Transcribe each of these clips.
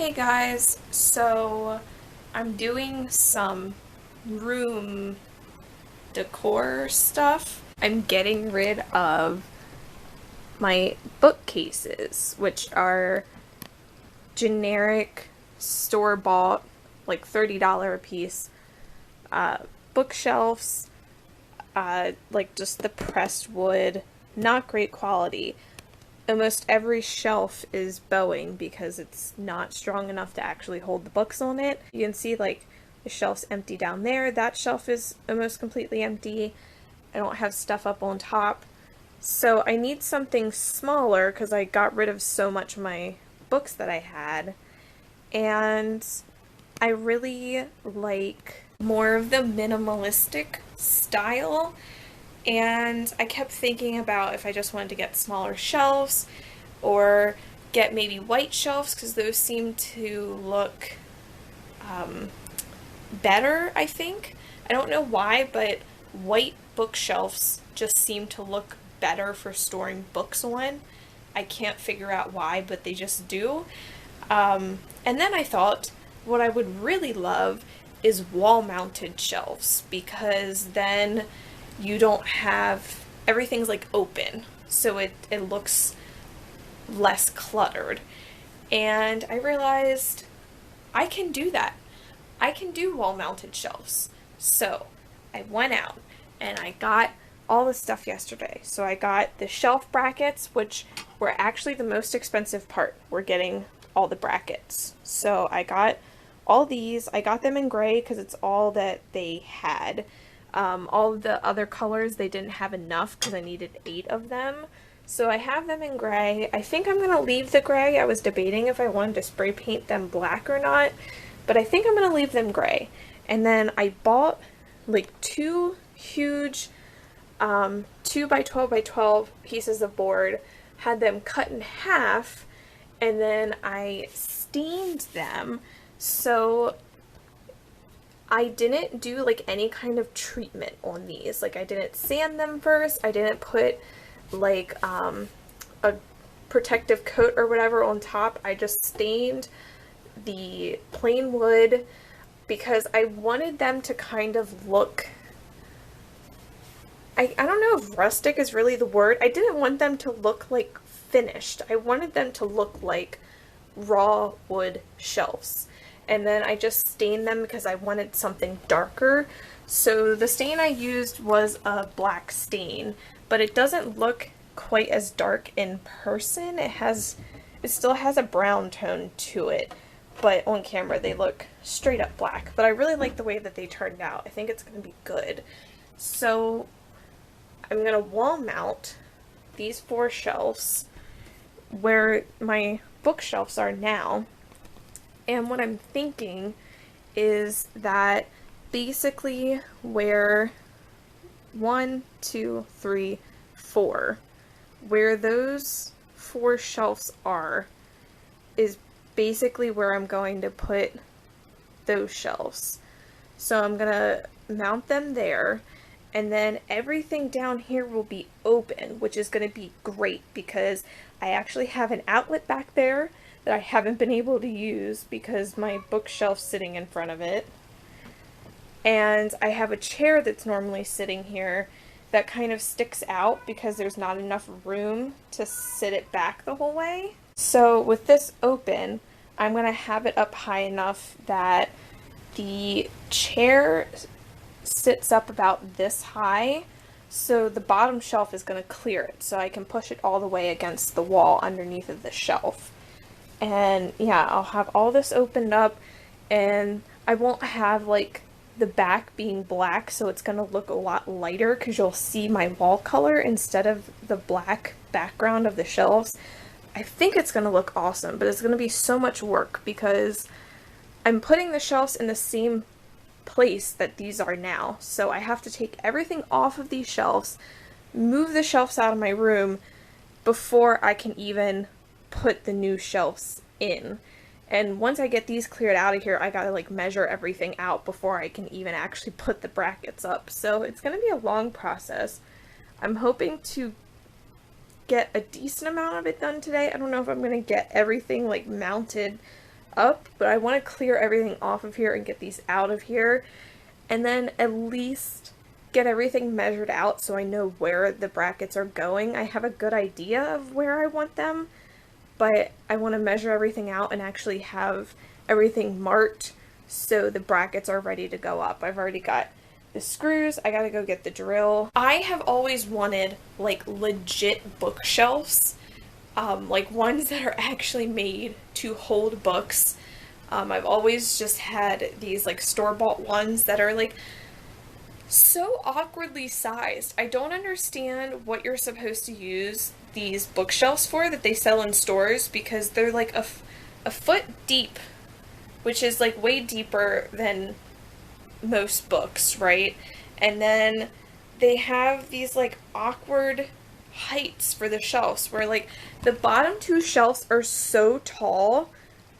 Hey guys, so I'm doing some room decor stuff. I'm getting rid of my bookcases, which are generic store-bought, like $30 a piece, uh, bookshelves, like just the pressed wood, not great quality. Almost every shelf is bowing because it's not strong enough to actually hold the books on it. You can see like the shelf's empty down there. That shelf is almost completely empty. I don't have stuff up on top. So I need something smaller because I got rid of so much of my books that I had. And I really like more of the minimalistic style. And I kept thinking about if I just wanted to get smaller shelves or get maybe white shelves because those seem to look better, I think. I don't know why, but white bookshelves just seem to look better for storing books on. I can't figure out why, but they just do. And then I thought what I would really love is wall-mounted shelves because then you don't have everything's like open, so it looks less cluttered. And I realized I can do that. I can do wall-mounted shelves. So I went out and I got all the stuff yesterday. So I got the shelf brackets, which were actually the most expensive part. We're getting all the brackets. So I got all these. I got them in gray because it's all that they had. All of the other colors, they didn't have enough because I needed 8 of them. So I have them in gray. I think I'm going to leave the gray. I was debating if I wanted to spray paint them black or not, but I think I'm going to leave them gray. And then I bought like 2 huge 2 by 12 by 12 pieces of board, had them cut in half, and then I stained them. So I didn't do like any kind of treatment on these. Like I didn't sand them first. I didn't put like a protective coat or whatever on top. I just stained the plain wood because I wanted them to kind of look, I don't know if rustic is really the word. I didn't want them to look like finished. I wanted them to look like raw wood shelves. And then I just stained them because I wanted something darker. So the stain I used was a black stain, but it doesn't look quite as dark in person. It still has a brown tone to it, but on camera they look straight up black. But I really like the way that they turned out. I think it's going to be good. So I'm going to wall mount these 4 shelves where my bookshelves are now. And what I'm thinking is that basically where 1, 2, 3, 4, where those 4 shelves are is basically where I'm going to put those shelves. So I'm going to mount them there, and then everything down here will be open, which is going to be great because I actually have an outlet back there that I haven't been able to use because my bookshelf's sitting in front of it. And I have a chair that's normally sitting here that kind of sticks out because there's not enough room to sit it back the whole way. So with this open, I'm going to have it up high enough that the chair sits up about this high, so the bottom shelf is going to clear it, so I can push it all the way against the wall underneath of the shelf. And yeah, I'll have all this opened up, and I won't have like the back being black, so it's going to look a lot lighter because you'll see my wall color instead of the black background of the shelves. I think it's going to look awesome, but it's going to be so much work because I'm putting the shelves in the same place that these are now. So I have to take everything off of these shelves, move the shelves out of my room before I can even put the new shelves in. And once I get these cleared out of here, I gotta like measure everything out before I can even actually put the brackets up. So it's gonna be a long process. I'm hoping to get a decent amount of it done today. I don't know if I'm gonna get everything like mounted up, but I want to clear everything off of here and get these out of here, and then at least get everything measured out so I know where the brackets are going. I have a good idea of where I want them, but I want to measure everything out and actually have everything marked so the brackets are ready to go up. I've already got the screws, I gotta go get the drill. I have always wanted like legit bookshelves, like ones that are actually made to hold books. I've always just had these like store-bought ones that are like so awkwardly sized. I don't understand what you're supposed to use these bookshelves for that they sell in stores, because they're like a foot deep, which is like way deeper than most books, right? And then they have these like awkward heights for the shelves where like the bottom two shelves are so tall.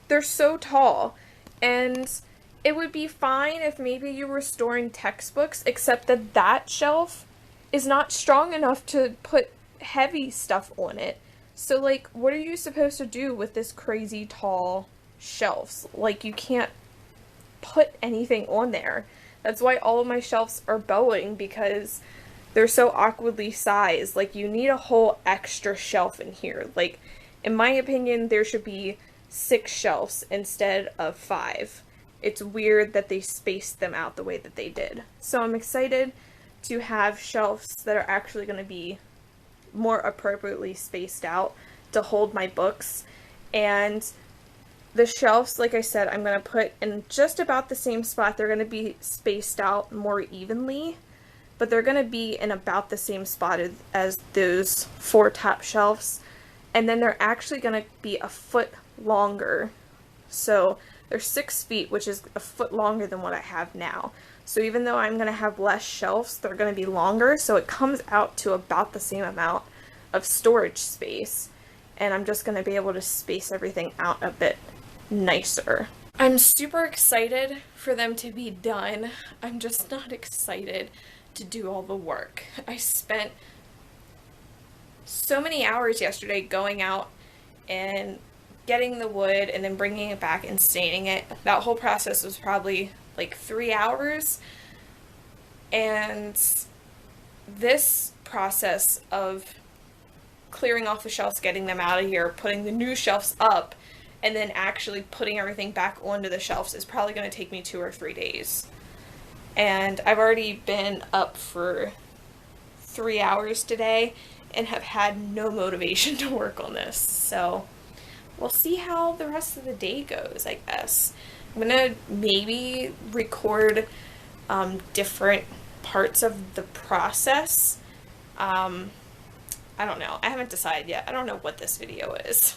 They're so tall. And it would be fine if maybe you were storing textbooks, except that that shelf is not strong enough to put heavy stuff on it. So like, what are you supposed to do with this crazy tall shelves? Like, you can't put anything on there. That's why all of my shelves are bowing, because they're so awkwardly sized. Like, you need a whole extra shelf in here. Like, in my opinion, there should be 6 shelves instead of 5. It's weird that they spaced them out the way that they did. So I'm excited to have shelves that are actually going to be more appropriately spaced out to hold my books. And the shelves, like I said, I'm going to put in just about the same spot. They're going to be spaced out more evenly, but they're going to be in about the same spot as those 4 top shelves. And then they're actually going to be a foot longer. So they're 6 feet, which is a foot longer than what I have now. So even though I'm going to have less shelves, they're going to be longer. So it comes out to about the same amount of storage space. And I'm just going to be able to space everything out a bit nicer. I'm super excited for them to be done. I'm just not excited to do all the work. I spent so many hours yesterday going out and getting the wood and then bringing it back and staining it. That whole process was probably like 3 hours. And this process of clearing off the shelves, getting them out of here, putting the new shelves up, and then actually putting everything back onto the shelves is probably going to take me 2 or 3 days. And I've already been up for 3 hours today and have had no motivation to work on this. So we'll see how the rest of the day goes, I guess. I'm gonna maybe record different parts of the process. I don't know. I haven't decided yet. I don't know what this video is.